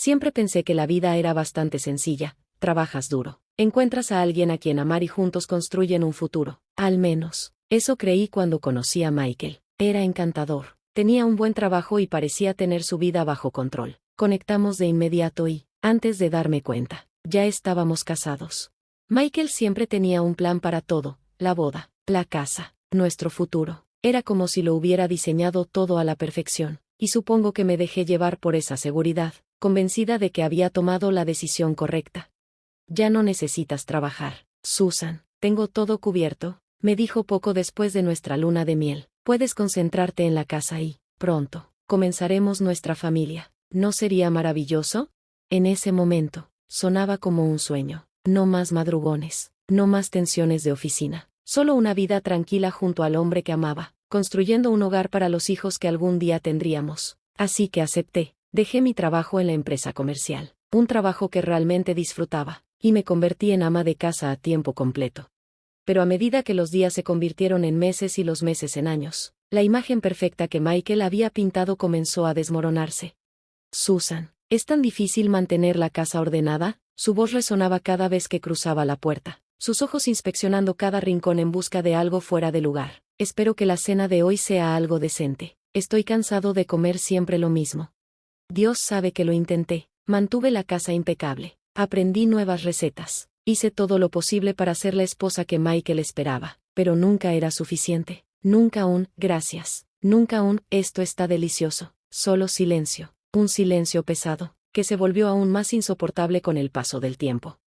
Siempre pensé que la vida era bastante sencilla: trabajas duro, encuentras a alguien a quien amar y juntos construyen un futuro. Al menos, eso creí cuando conocí a Michael. Era encantador, tenía un buen trabajo y parecía tener su vida bajo control. Conectamos de inmediato y, antes de darme cuenta, ya estábamos casados. Michael siempre tenía un plan para todo: la boda, la casa, nuestro futuro. Era como si lo hubiera diseñado todo a la perfección, y supongo que me dejé llevar por esa seguridad, convencida de que había tomado la decisión correcta. Ya no necesitas trabajar, Susan, tengo todo cubierto, me dijo poco después de nuestra luna de miel. Puedes concentrarte en la casa y, pronto, comenzaremos nuestra familia. ¿No sería maravilloso? En ese momento, sonaba como un sueño. No más madrugones, no más tensiones de oficina, solo una vida tranquila junto al hombre que amaba, construyendo un hogar para los hijos que algún día tendríamos. Así que acepté, dejé mi trabajo en la empresa comercial, un trabajo que realmente disfrutaba, y me convertí en ama de casa a tiempo completo. Pero a medida que los días se convirtieron en meses y los meses en años, la imagen perfecta que Michael había pintado comenzó a desmoronarse. Susan, ¿es tan difícil mantener la casa ordenada? Su voz resonaba cada vez que cruzaba la puerta, sus ojos inspeccionando cada rincón en busca de algo fuera de lugar. Espero que la cena de hoy sea algo decente. Estoy cansado de comer siempre lo mismo. Dios sabe que lo intenté. Mantuve la casa impecable. Aprendí nuevas recetas. Hice todo lo posible para ser la esposa que Michael esperaba, pero nunca era suficiente. Nunca un gracias. Nunca un esto está delicioso. Solo silencio. Un silencio pesado, que se volvió aún más insoportable con el paso del tiempo.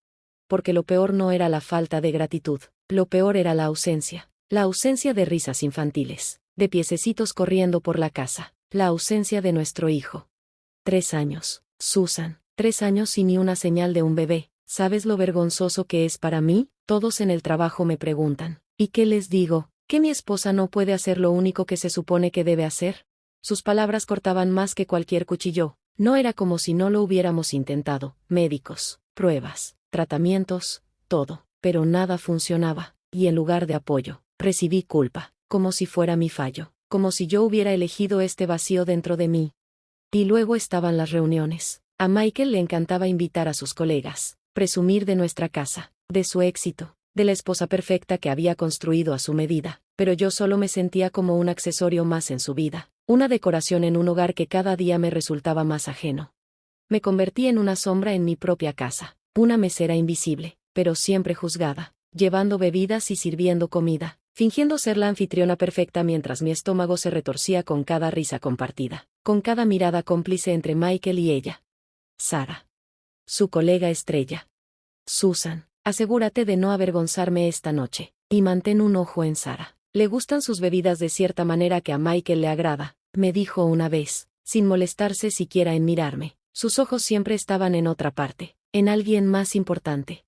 Porque lo peor no era la falta de gratitud, lo peor era la ausencia. La ausencia de risas infantiles, de piececitos corriendo por la casa, la ausencia de nuestro hijo. 3 años, Susan, 3 años y ni una señal de un bebé. ¿Sabes lo vergonzoso que es para mí? Todos en el trabajo me preguntan. ¿Y qué les digo? ¿Que mi esposa no puede hacer lo único que se supone que debe hacer? Sus palabras cortaban más que cualquier cuchillo. No era como si no lo hubiéramos intentado. Médicos, pruebas, tratamientos, todo. Pero nada funcionaba. Y en lugar de apoyo, recibí culpa, como si fuera mi fallo, como si yo hubiera elegido este vacío dentro de mí. Y luego estaban las reuniones. A Michael le encantaba invitar a sus colegas, presumir de nuestra casa, de su éxito, de la esposa perfecta que había construido a su medida, pero yo solo me sentía como un accesorio más en su vida, una decoración en un hogar que cada día me resultaba más ajeno. Me convertí en una sombra en mi propia casa, una mesera invisible, pero siempre juzgada, llevando bebidas y sirviendo comida, fingiendo ser la anfitriona perfecta mientras mi estómago se retorcía con cada risa compartida, con cada mirada cómplice entre Michael y ella. Sara. Su colega estrella. Susan, asegúrate de no avergonzarme esta noche, y mantén un ojo en Sara. Le gustan sus bebidas de cierta manera que a Michael le agrada, me dijo una vez, sin molestarse siquiera en mirarme. Sus ojos siempre estaban en otra parte, en alguien más importante.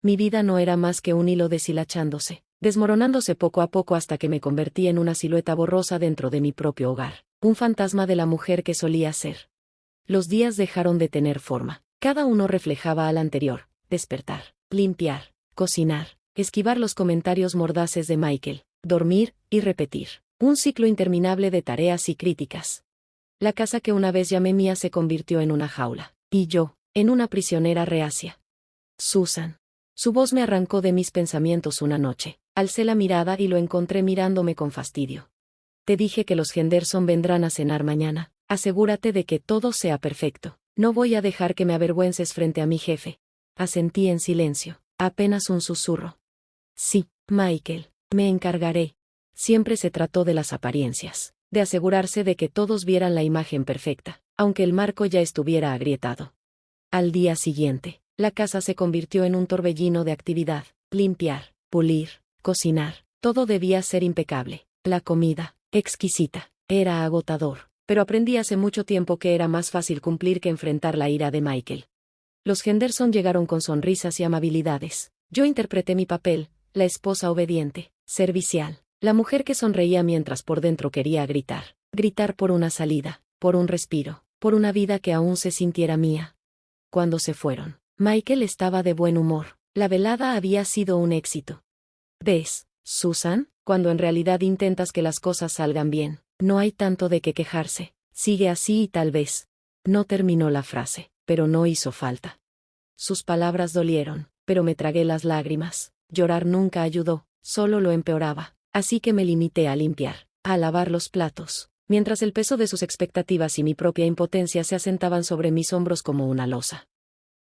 Mi vida no era más que un hilo deshilachándose, desmoronándose poco a poco hasta que me convertí en una silueta borrosa dentro de mi propio hogar, un fantasma de la mujer que solía ser. Los días dejaron de tener forma, cada uno reflejaba al anterior: despertar, limpiar, cocinar, esquivar los comentarios mordaces de Michael, dormir y repetir, un ciclo interminable de tareas y críticas. La casa que una vez llamé mía se convirtió en una jaula, y yo, en una prisionera reacia. Susan. Su voz me arrancó de mis pensamientos una noche. Alcé la mirada y lo encontré mirándome con fastidio. Te dije que los Henderson vendrán a cenar mañana. Asegúrate de que todo sea perfecto. No voy a dejar que me avergüences frente a mi jefe. Asentí en silencio, apenas un susurro. Sí, Michael, me encargaré. Siempre se trató de las apariencias, de asegurarse de que todos vieran la imagen perfecta, aunque el marco ya estuviera agrietado. Al día siguiente, la casa se convirtió en un torbellino de actividad: limpiar, pulir, cocinar, todo debía ser impecable. La comida, exquisita, era agotador, pero aprendí hace mucho tiempo que era más fácil cumplir que enfrentar la ira de Michael. Los Henderson llegaron con sonrisas y amabilidades. Yo interpreté mi papel: la esposa obediente, servicial, la mujer que sonreía mientras por dentro quería gritar por una salida, por un respiro, por una vida que aún se sintiera mía. Cuando se fueron, Michael estaba de buen humor. La velada había sido un éxito. ¿Ves, Susan? Cuando en realidad intentas que las cosas salgan bien, no hay tanto de qué quejarse. Sigue así y tal vez. No terminó la frase. pero no hizo falta. Sus palabras dolieron, pero me tragué las lágrimas. Llorar nunca ayudó, solo lo empeoraba, así que me limité a limpiar, a lavar los platos, mientras el peso de sus expectativas y mi propia impotencia se asentaban sobre mis hombros como una losa.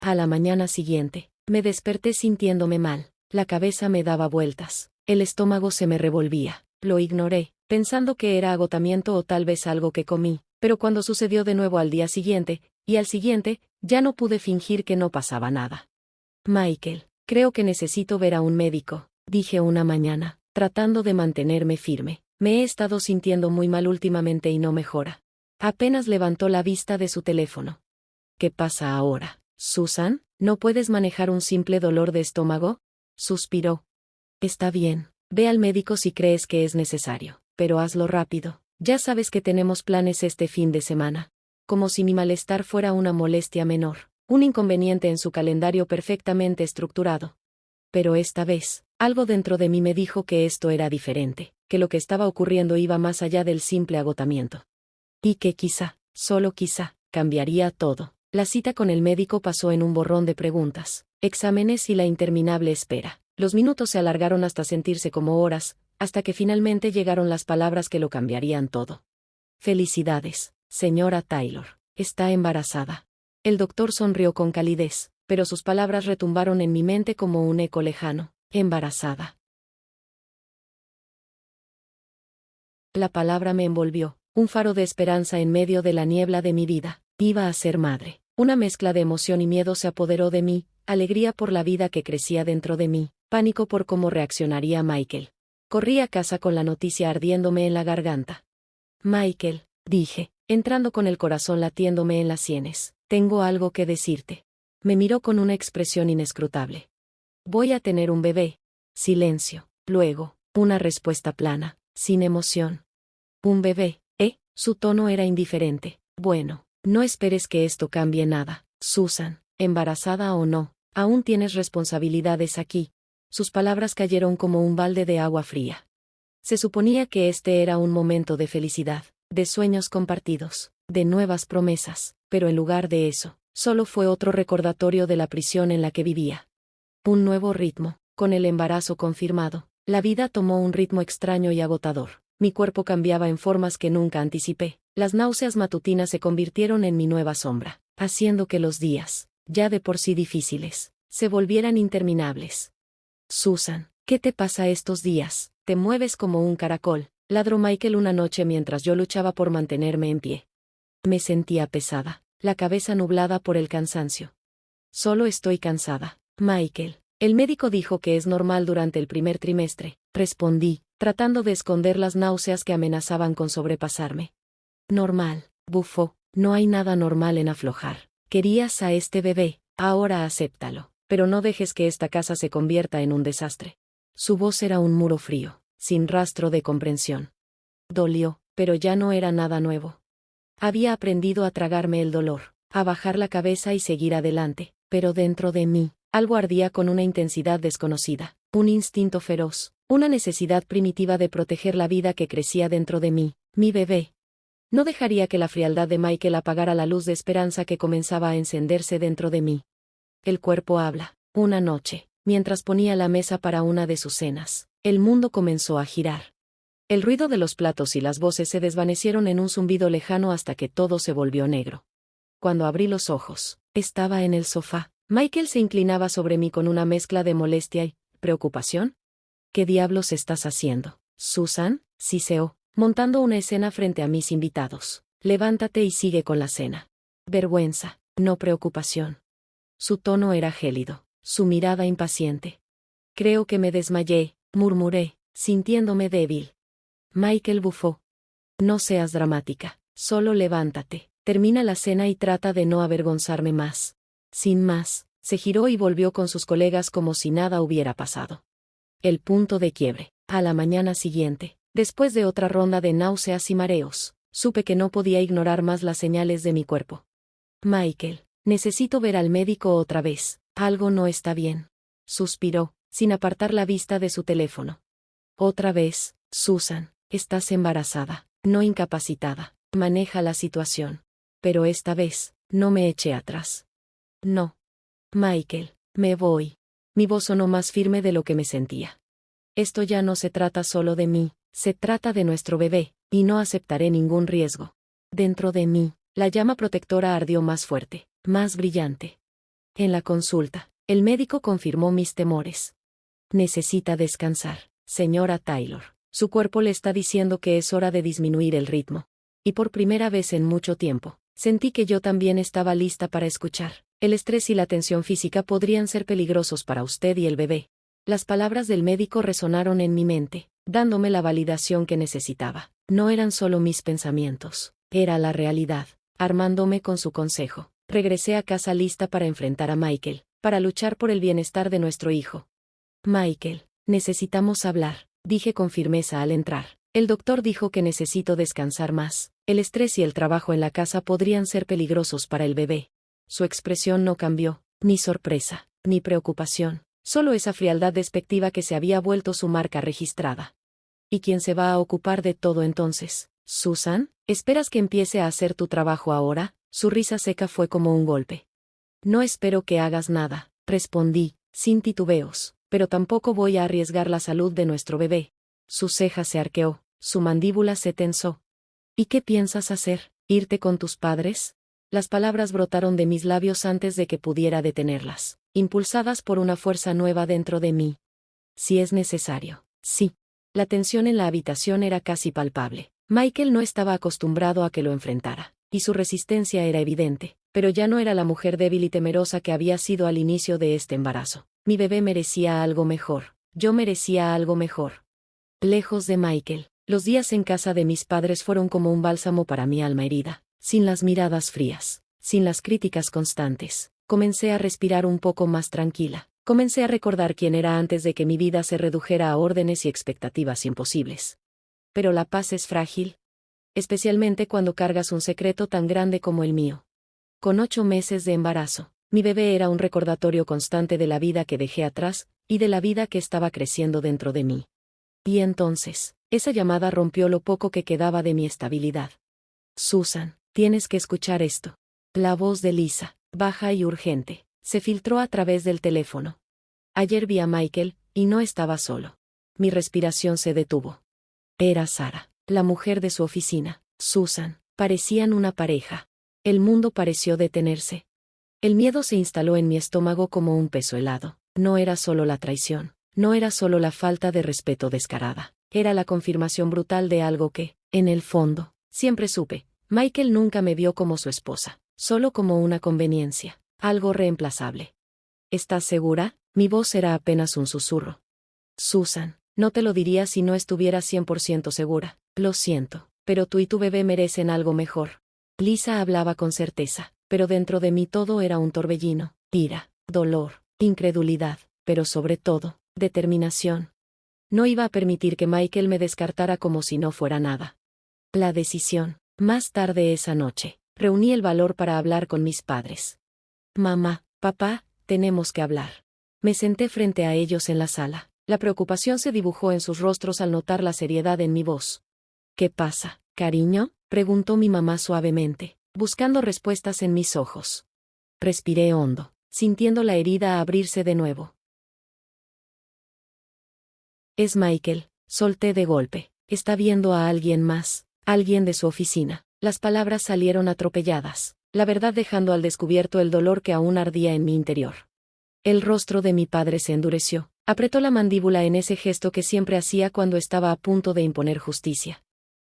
A la mañana siguiente, me desperté sintiéndome mal, la cabeza me daba vueltas, el estómago se me revolvía, lo ignoré, pensando que era agotamiento o tal vez algo que comí, pero cuando sucedió de nuevo al día siguiente, y al siguiente, ya no pude fingir que no pasaba nada. Michael, creo que necesito ver a un médico, dije una mañana, tratando de mantenerme firme. Me he estado sintiendo muy mal últimamente y no mejora. Apenas levantó la vista de su teléfono. ¿Qué pasa ahora, Susan? ¿No puedes manejar un simple dolor de estómago? Suspiró. Está bien, ve al médico si crees que es necesario, pero hazlo rápido. Ya sabes que tenemos planes este fin de semana. Como si mi malestar fuera una molestia menor, un inconveniente en su calendario perfectamente estructurado. Pero esta vez, algo dentro de mí me dijo que esto era diferente, que lo que estaba ocurriendo iba más allá del simple agotamiento. Y que quizá, solo quizá, cambiaría todo. La cita con el médico pasó en un borrón de preguntas, exámenes y la interminable espera. Los minutos se alargaron hasta sentirse como horas, hasta que finalmente llegaron las palabras que lo cambiarían todo. Felicidades, señora Taylor. Está embarazada. El doctor sonrió con calidez, pero sus palabras retumbaron en mi mente como un eco lejano. Embarazada. La palabra me envolvió, un faro de esperanza en medio de la niebla de mi vida. Iba a ser madre. Una mezcla de emoción y miedo se apoderó de mí, alegría por la vida que crecía dentro de mí, pánico por cómo reaccionaría Michael. Corrí a casa con la noticia ardiéndome en la garganta. Michael, dije, entrando con el corazón latiéndome en las sienes, tengo algo que decirte. Me miró con una expresión inescrutable. Voy a tener un bebé. Silencio. Luego, una respuesta plana, sin emoción. Un bebé, ¿eh? Su tono era indiferente. Bueno, no esperes que esto cambie nada, Susan, embarazada o no, aún tienes responsabilidades aquí. Sus palabras cayeron como un balde de agua fría. Se suponía que este era un momento de felicidad, de sueños compartidos, de nuevas promesas, pero en lugar de eso, solo fue otro recordatorio de la prisión en la que vivía. Un nuevo ritmo, con el embarazo confirmado, la vida tomó un ritmo extraño y agotador. Mi cuerpo cambiaba en formas que nunca anticipé. Las náuseas matutinas se convirtieron en mi nueva sombra, haciendo que los días, ya de por sí difíciles, se volvieran interminables. Susan, ¿qué te pasa estos días? Te mueves como un caracol, ladró Michael una noche mientras yo luchaba por mantenerme en pie. Me sentía pesada, la cabeza nublada por el cansancio. Solo estoy cansada, Michael. El médico dijo que es normal durante el primer trimestre, respondí, tratando de esconder las náuseas que amenazaban con sobrepasarme. Normal, bufó, no hay nada normal en aflojar. Querías a este bebé, ahora acéptalo, pero no dejes que esta casa se convierta en un desastre. Su voz era un muro frío, sin rastro de comprensión. Dolió, pero ya no era nada nuevo. Había aprendido a tragarme el dolor, a bajar la cabeza y seguir adelante, pero dentro de mí, algo ardía con una intensidad desconocida, un instinto feroz, una necesidad primitiva de proteger la vida que crecía dentro de mí, mi bebé. No dejaría que la frialdad de Michael apagara la luz de esperanza que comenzaba a encenderse dentro de mí. El cuerpo habla. Una noche, mientras ponía la mesa para una de sus cenas, el mundo comenzó a girar. El ruido de los platos y las voces se desvanecieron en un zumbido lejano hasta que todo se volvió negro. Cuando abrí los ojos, estaba en el sofá. Michael se inclinaba sobre mí con una mezcla de molestia y preocupación. ¿Qué diablos estás haciendo, Susan? Siseó, montando una escena frente a mis invitados. Levántate y sigue con la cena. Vergüenza, no preocupación. Su tono era gélido, su mirada impaciente. Creo que me desmayé, murmuré, sintiéndome débil. Michael bufó. No seas dramática, solo levántate, termina la cena y trata de no avergonzarme más. Sin más, se giró y volvió con sus colegas como si nada hubiera pasado. El punto de quiebre. A la mañana siguiente, después de otra ronda de náuseas y mareos, supe que no podía ignorar más las señales de mi cuerpo. Michael, necesito ver al médico otra vez, algo no está bien. Suspiró, sin apartar la vista de su teléfono. Otra vez, Susan, estás embarazada, no incapacitada, maneja la situación. Pero esta vez, no me eché atrás. No. Michael, me voy. Mi voz sonó más firme de lo que me sentía. Esto ya no se trata solo de mí, se trata de nuestro bebé, y no aceptaré ningún riesgo. Dentro de mí, la llama protectora ardió más fuerte, más brillante. En la consulta, el médico confirmó mis temores. Necesita descansar, señora Taylor. Su cuerpo le está diciendo que es hora de disminuir el ritmo. Y por primera vez en mucho tiempo, sentí que yo también estaba lista para escuchar. El estrés y la tensión física podrían ser peligrosos para usted y el bebé. Las palabras del médico resonaron en mi mente, dándome la validación que necesitaba. No eran solo mis pensamientos, era la realidad. Armándome con su consejo, regresé a casa lista para enfrentar a Michael, para luchar por el bienestar de nuestro hijo. Michael, necesitamos hablar, dije con firmeza al entrar. El doctor dijo que necesito descansar más. El estrés y el trabajo en la casa podrían ser peligrosos para el bebé. Su expresión no cambió, ni sorpresa, ni preocupación, solo esa frialdad despectiva que se había vuelto su marca registrada. ¿Y quién se va a ocupar de todo entonces? ¿Susan? ¿Esperas que empiece a hacer tu trabajo ahora? Su risa seca fue como un golpe. No espero que hagas nada, respondí, sin titubeos, pero tampoco voy a arriesgar la salud de nuestro bebé. Su ceja se arqueó, su mandíbula se tensó. ¿Y qué piensas hacer? ¿Irte con tus padres? Las palabras brotaron de mis labios antes de que pudiera detenerlas, impulsadas por una fuerza nueva dentro de mí. Si es necesario, sí. La tensión en la habitación era casi palpable. Michael no estaba acostumbrado a que lo enfrentara, y su resistencia era evidente, pero ya no era la mujer débil y temerosa que había sido al inicio de este embarazo. Mi bebé merecía algo mejor, yo merecía algo mejor. Lejos de Michael, los días en casa de mis padres fueron como un bálsamo para mi alma herida, sin las miradas frías, sin las críticas constantes. Comencé a respirar un poco más tranquila. Comencé a recordar quién era antes de que mi vida se redujera a órdenes y expectativas imposibles. Pero la paz es frágil, especialmente cuando cargas un secreto tan grande como el mío. Con 8 meses de embarazo, mi bebé era un recordatorio constante de la vida que dejé atrás, y de la vida que estaba creciendo dentro de mí. Y entonces, esa llamada rompió lo poco que quedaba de mi estabilidad. Susan, tienes que escuchar esto. La voz de Lisa, baja y urgente, se filtró a través del teléfono. Ayer vi a Michael, y no estaba solo. Mi respiración se detuvo. Era Sara, la mujer de su oficina. Susan, parecían una pareja. El mundo pareció detenerse. El miedo se instaló en mi estómago como un peso helado. No era solo la traición, no era solo la falta de respeto descarada. Era la confirmación brutal de algo que, en el fondo, siempre supe. Michael nunca me vio como su esposa, solo como una conveniencia. Algo reemplazable. ¿Estás segura? Mi voz era apenas un susurro. Susan, no te lo diría si no estuviera 100% segura. Lo siento, pero tú y tu bebé merecen algo mejor. Lisa hablaba con certeza, pero dentro de mí todo era un torbellino, ira, dolor, incredulidad, pero sobre todo, determinación. No iba a permitir que Michael me descartara como si no fuera nada. La decisión. Más tarde esa noche, reuní el valor para hablar con mis padres. Mamá, papá, tenemos que hablar. Me senté frente a ellos en la sala. La preocupación se dibujó en sus rostros al notar la seriedad en mi voz. ¿Qué pasa, cariño? Preguntó mi mamá suavemente, buscando respuestas en mis ojos. Respiré hondo, sintiendo la herida abrirse de nuevo. Es Michael, solté de golpe. Está viendo a alguien más, alguien de su oficina. Las palabras salieron atropelladas, la verdad dejando al descubierto el dolor que aún ardía en mi interior. El rostro de mi padre se endureció, apretó la mandíbula en ese gesto que siempre hacía cuando estaba a punto de imponer justicia.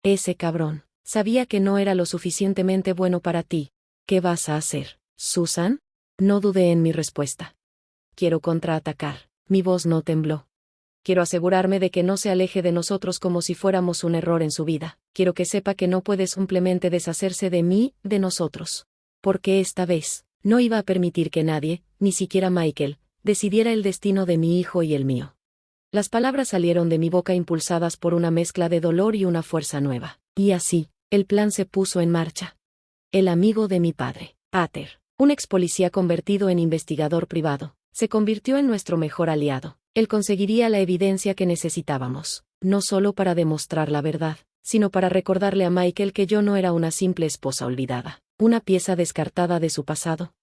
Ese cabrón, sabía que no era lo suficientemente bueno para ti. ¿Qué vas a hacer, Susan? No dudé en mi respuesta. Quiero contraatacar. Mi voz no tembló. Quiero asegurarme de que no se aleje de nosotros como si fuéramos un error en su vida. Quiero que sepa que no puede simplemente deshacerse de mí, de nosotros. Porque esta vez, no iba a permitir que nadie, ni siquiera Michael, decidiera el destino de mi hijo y el mío. Las palabras salieron de mi boca impulsadas por una mezcla de dolor y una fuerza nueva. Y así, el plan se puso en marcha. El amigo de mi padre, Pater, un ex policía convertido en investigador privado, se convirtió en nuestro mejor aliado. Él conseguiría la evidencia que necesitábamos, no solo para demostrar la verdad, sino para recordarle a Michael que yo no era una simple esposa olvidada, una pieza descartada de su pasado.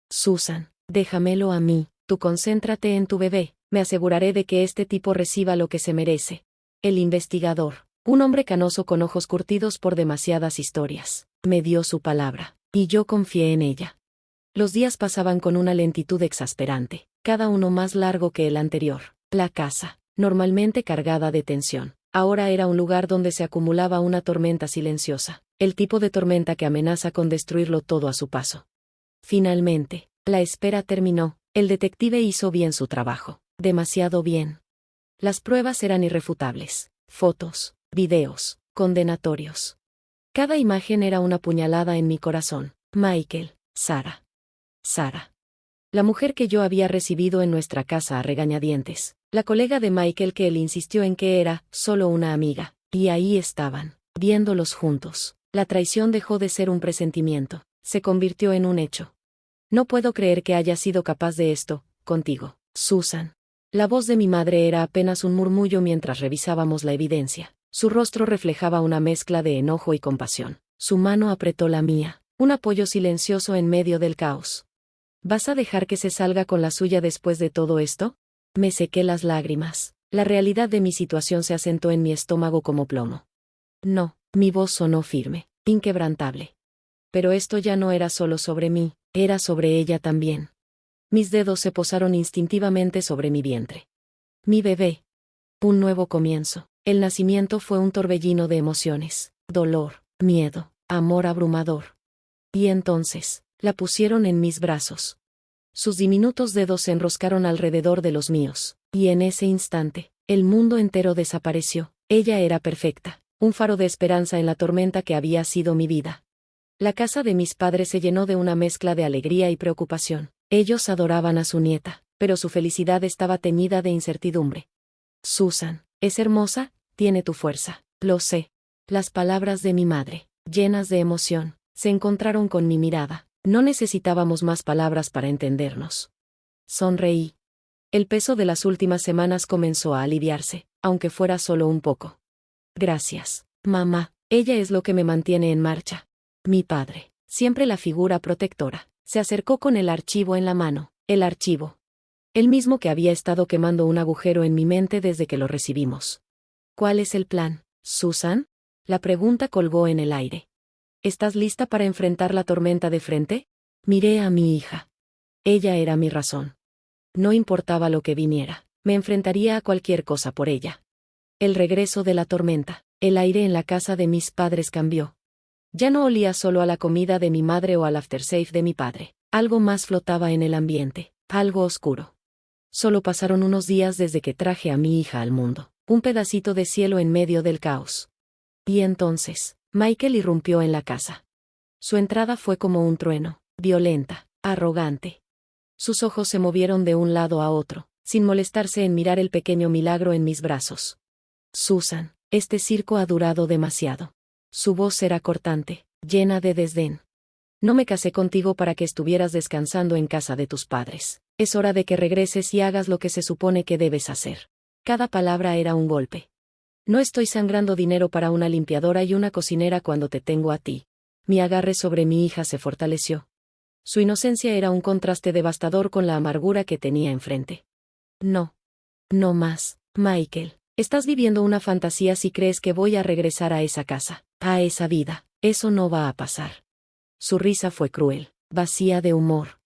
Susan, déjamelo a mí, tú concéntrate en tu bebé, me aseguraré de que este tipo reciba lo que se merece. El investigador, un hombre canoso con ojos curtidos por demasiadas historias, me dio su palabra, y yo confié en ella. Los días pasaban con una lentitud exasperante, cada uno más largo que el anterior. La casa, normalmente cargada de tensión, ahora era un lugar donde se acumulaba una tormenta silenciosa, el tipo de tormenta que amenaza con destruirlo todo a su paso. Finalmente, la espera terminó, el detective hizo bien su trabajo, demasiado bien. Las pruebas eran irrefutables, fotos, videos, condenatorios. Cada imagen era una puñalada en mi corazón. Michael, Sarah. Sarah. La mujer que yo había recibido en nuestra casa a regañadientes, la colega de Michael que él insistió en que era solo una amiga, y ahí estaban, viéndolos juntos. La traición dejó de ser un presentimiento, se convirtió en un hecho. No puedo creer que haya sido capaz de esto, contigo, Susan. La voz de mi madre era apenas un murmullo mientras revisábamos la evidencia. Su rostro reflejaba una mezcla de enojo y compasión. Su mano apretó la mía, un apoyo silencioso en medio del caos. ¿Vas a dejar que se salga con la suya después de todo esto? Me sequé las lágrimas. La realidad de mi situación se asentó en mi estómago como plomo. No, mi voz sonó firme, inquebrantable. Pero esto ya no era solo sobre mí, era sobre ella también. Mis dedos se posaron instintivamente sobre mi vientre. Mi bebé. Un nuevo comienzo. El nacimiento fue un torbellino de emociones, dolor, miedo, amor abrumador. Y entonces, la pusieron en mis brazos. Sus diminutos dedos se enroscaron alrededor de los míos, y en ese instante, el mundo entero desapareció. Ella era perfecta, un faro de esperanza en la tormenta que había sido mi vida. La casa de mis padres se llenó de una mezcla de alegría y preocupación. Ellos adoraban a su nieta, pero su felicidad estaba teñida de incertidumbre. Susan, es hermosa, tiene tu fuerza, lo sé. Las palabras de mi madre, llenas de emoción, se encontraron con mi mirada. No necesitábamos más palabras para entendernos. Sonreí. El peso de las últimas semanas comenzó a aliviarse, aunque fuera solo un poco. Gracias, mamá, ella es lo que me mantiene en marcha. Mi padre, siempre la figura protectora, se acercó con el archivo en la mano, el archivo. El mismo que había estado quemando un agujero en mi mente desde que lo recibimos. ¿Cuál es el plan, Susan? La pregunta colgó en el aire. ¿Estás lista para enfrentar la tormenta de frente? Miré a mi hija. Ella era mi razón. No importaba lo que viniera, me enfrentaría a cualquier cosa por ella. El regreso de la tormenta, el aire en la casa de mis padres cambió. Ya no olía solo a la comida de mi madre o al aftershave de mi padre. Algo más flotaba en el ambiente, algo oscuro. Solo pasaron unos días desde que traje a mi hija al mundo, un pedacito de cielo en medio del caos. Y entonces, Michael irrumpió en la casa. Su entrada fue como un trueno, violenta, arrogante. Sus ojos se movieron de un lado a otro, sin molestarse en mirar el pequeño milagro en mis brazos. Susan, este circo ha durado demasiado. Su voz era cortante, llena de desdén. No me casé contigo para que estuvieras descansando en casa de tus padres. Es hora de que regreses y hagas lo que se supone que debes hacer. Cada palabra era un golpe. No estoy sangrando dinero para una limpiadora y una cocinera cuando te tengo a ti. Mi agarre sobre mi hija se fortaleció. Su inocencia era un contraste devastador con la amargura que tenía enfrente. No. No más, Michael. Estás viviendo una fantasía si crees que voy a regresar a esa casa, a esa vida. Eso no va a pasar. Su risa fue cruel, vacía de humor.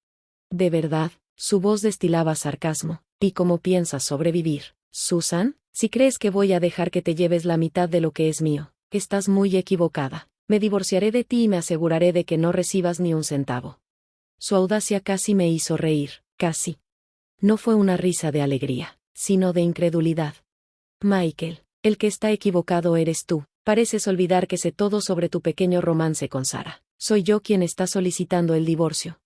De verdad, su voz destilaba sarcasmo. ¿Y cómo piensas sobrevivir, Susan? Si crees que voy a dejar que te lleves la mitad de lo que es mío, estás muy equivocada. Me divorciaré de ti y me aseguraré de que no recibas ni un centavo. Su audacia casi me hizo reír, casi. No fue una risa de alegría, sino de incredulidad. Michael, el que está equivocado eres tú. Pareces olvidar que sé todo sobre tu pequeño romance con Sarah. Soy yo quien está solicitando el divorcio.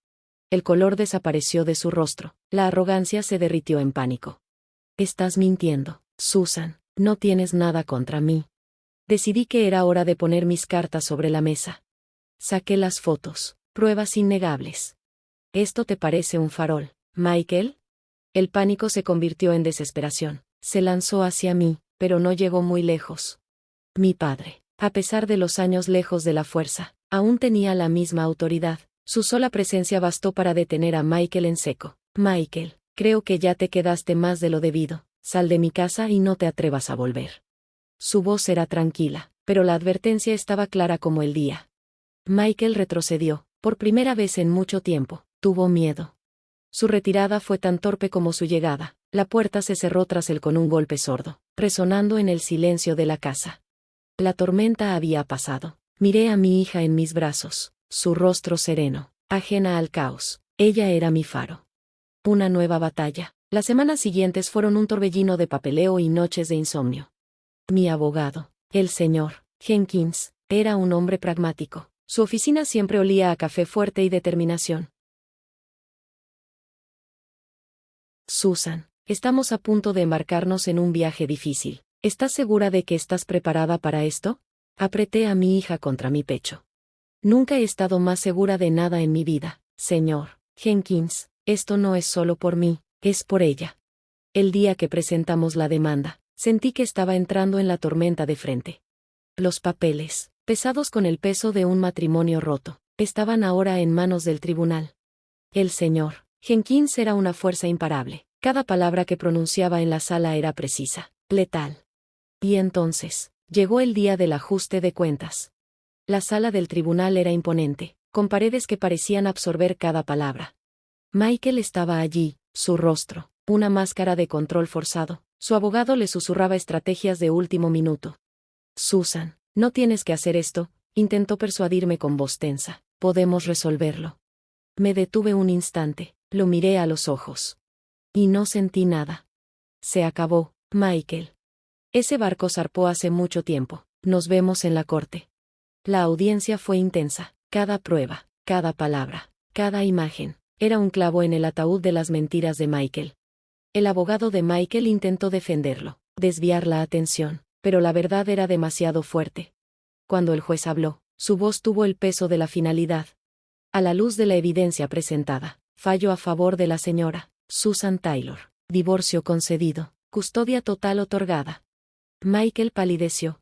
El color desapareció de su rostro, la arrogancia se derritió en pánico. Estás mintiendo, Susan, no tienes nada contra mí. Decidí que era hora de poner mis cartas sobre la mesa. Saqué las fotos, pruebas innegables. ¿Esto te parece un farol, Michael? El pánico se convirtió en desesperación. Se lanzó hacia mí, pero no llegó muy lejos. Mi padre, a pesar de los años lejos de la fuerza, aún tenía la misma autoridad. Su sola presencia bastó para detener a Michael en seco. Michael, creo que ya te quedaste más de lo debido. Sal de mi casa y no te atrevas a volver. Su voz era tranquila, pero la advertencia estaba clara como el día. Michael retrocedió, por primera vez en mucho tiempo. Tuvo miedo. Su retirada fue tan torpe como su llegada. La puerta se cerró tras él con un golpe sordo, resonando en el silencio de la casa. La tormenta había pasado. Miré a mi hija en mis brazos, su rostro sereno, ajena al caos. Ella era mi faro. Una nueva batalla. Las semanas siguientes fueron un torbellino de papeleo y noches de insomnio. Mi abogado, el señor Jenkins, era un hombre pragmático. Su oficina siempre olía a café fuerte y determinación. Susan, estamos a punto de embarcarnos en un viaje difícil. ¿Estás segura de que estás preparada para esto? Apreté a mi hija contra mi pecho. Nunca he estado más segura de nada en mi vida, señor Jenkins. Esto no es solo por mí, es por ella. El día que presentamos la demanda, sentí que estaba entrando en la tormenta de frente. Los papeles, pesados con el peso de un matrimonio roto, estaban ahora en manos del tribunal. El señor Jenkins era una fuerza imparable. Cada palabra que pronunciaba en la sala era precisa, letal. Y entonces, llegó el día del ajuste de cuentas. La sala del tribunal era imponente, con paredes que parecían absorber cada palabra. Michael estaba allí, su rostro, una máscara de control forzado. Su abogado le susurraba estrategias de último minuto. Susan, no tienes que hacer esto, intentó persuadirme con voz tensa. Podemos resolverlo. Me detuve un instante, lo miré a los ojos. Y no sentí nada. Se acabó, Michael. Ese barco zarpó hace mucho tiempo. Nos vemos en la corte. La audiencia fue intensa. Cada prueba, cada palabra, cada imagen, era un clavo en el ataúd de las mentiras de Michael. El abogado de Michael intentó defenderlo, desviar la atención, pero la verdad era demasiado fuerte. Cuando el juez habló, su voz tuvo el peso de la finalidad. A la luz de la evidencia presentada, fallo a favor de la señora Susan Taylor. Divorcio concedido, custodia total otorgada. Michael palideció.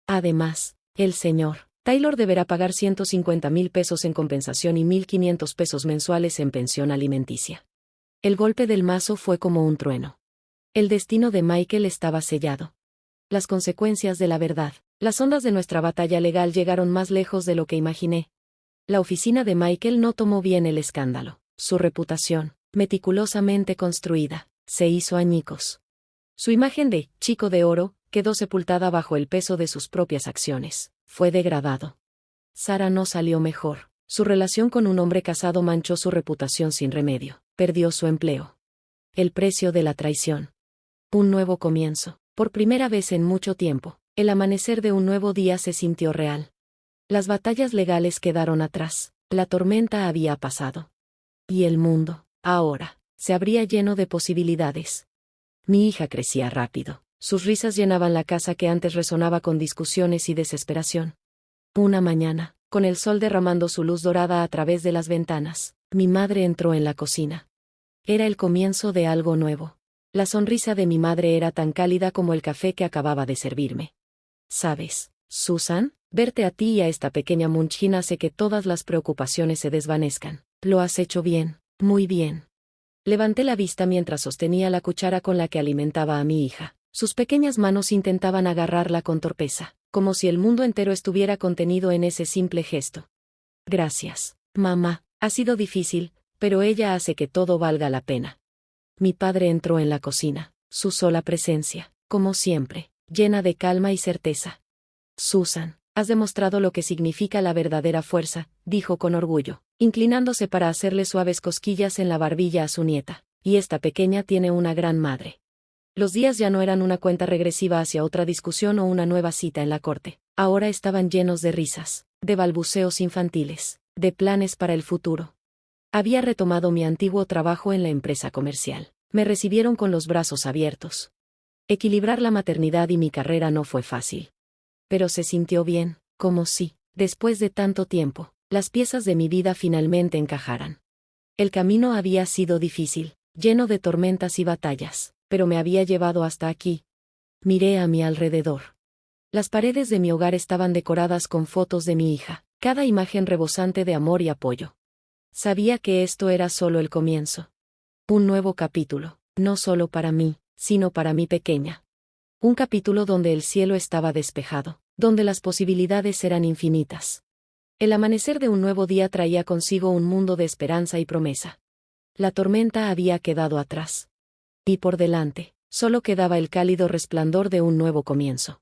Además, el señor Taylor deberá pagar 150,000 pesos en compensación y 1,500 pesos mensuales en pensión alimenticia. El golpe del mazo fue como un trueno. El destino de Michael estaba sellado. Las consecuencias de la verdad, las ondas de nuestra batalla legal llegaron más lejos de lo que imaginé. La oficina de Michael no tomó bien el escándalo. Su reputación, meticulosamente construida, se hizo añicos. Su imagen de chico de oro quedó sepultada bajo el peso de sus propias acciones. Fue degradado. Sara no salió mejor. Su relación con un hombre casado manchó su reputación sin remedio. Perdió su empleo. El precio de la traición. Un nuevo comienzo. Por primera vez en mucho tiempo, el amanecer de un nuevo día se sintió real. Las batallas legales quedaron atrás. La tormenta había pasado. Y el mundo, ahora, se abría lleno de posibilidades. Mi hija crecía rápido. Sus risas llenaban la casa que antes resonaba con discusiones y desesperación. Una mañana, con el sol derramando su luz dorada a través de las ventanas, mi madre entró en la cocina. Era el comienzo de algo nuevo. La sonrisa de mi madre era tan cálida como el café que acababa de servirme. ¿Sabes, Susan? Verte a ti y a esta pequeña Munchkin hace que todas las preocupaciones se desvanezcan. Lo has hecho bien, muy bien. Levanté la vista mientras sostenía la cuchara con la que alimentaba a mi hija. Sus pequeñas manos intentaban agarrarla con torpeza, como si el mundo entero estuviera contenido en ese simple gesto. Gracias, mamá, ha sido difícil, pero ella hace que todo valga la pena. Mi padre entró en la cocina, su sola presencia, como siempre, llena de calma y certeza. Susan, has demostrado lo que significa la verdadera fuerza, dijo con orgullo, inclinándose para hacerle suaves cosquillas en la barbilla a su nieta, y esta pequeña tiene una gran madre. Los días ya no eran una cuenta regresiva hacia otra discusión o una nueva cita en la corte. Ahora estaban llenos de risas, de balbuceos infantiles, de planes para el futuro. Había retomado mi antiguo trabajo en la empresa comercial. Me recibieron con los brazos abiertos. Equilibrar la maternidad y mi carrera no fue fácil. Pero se sintió bien, como si, después de tanto tiempo, las piezas de mi vida finalmente encajaran. El camino había sido difícil, lleno de tormentas y batallas, pero me había llevado hasta aquí. Miré a mi alrededor. Las paredes de mi hogar estaban decoradas con fotos de mi hija, cada imagen rebosante de amor y apoyo. Sabía que esto era solo el comienzo. Un nuevo capítulo, no solo para mí, sino para mi pequeña. Un capítulo donde el cielo estaba despejado, donde las posibilidades eran infinitas. El amanecer de un nuevo día traía consigo un mundo de esperanza y promesa. La tormenta había quedado atrás. Y por delante, solo quedaba el cálido resplandor de un nuevo comienzo.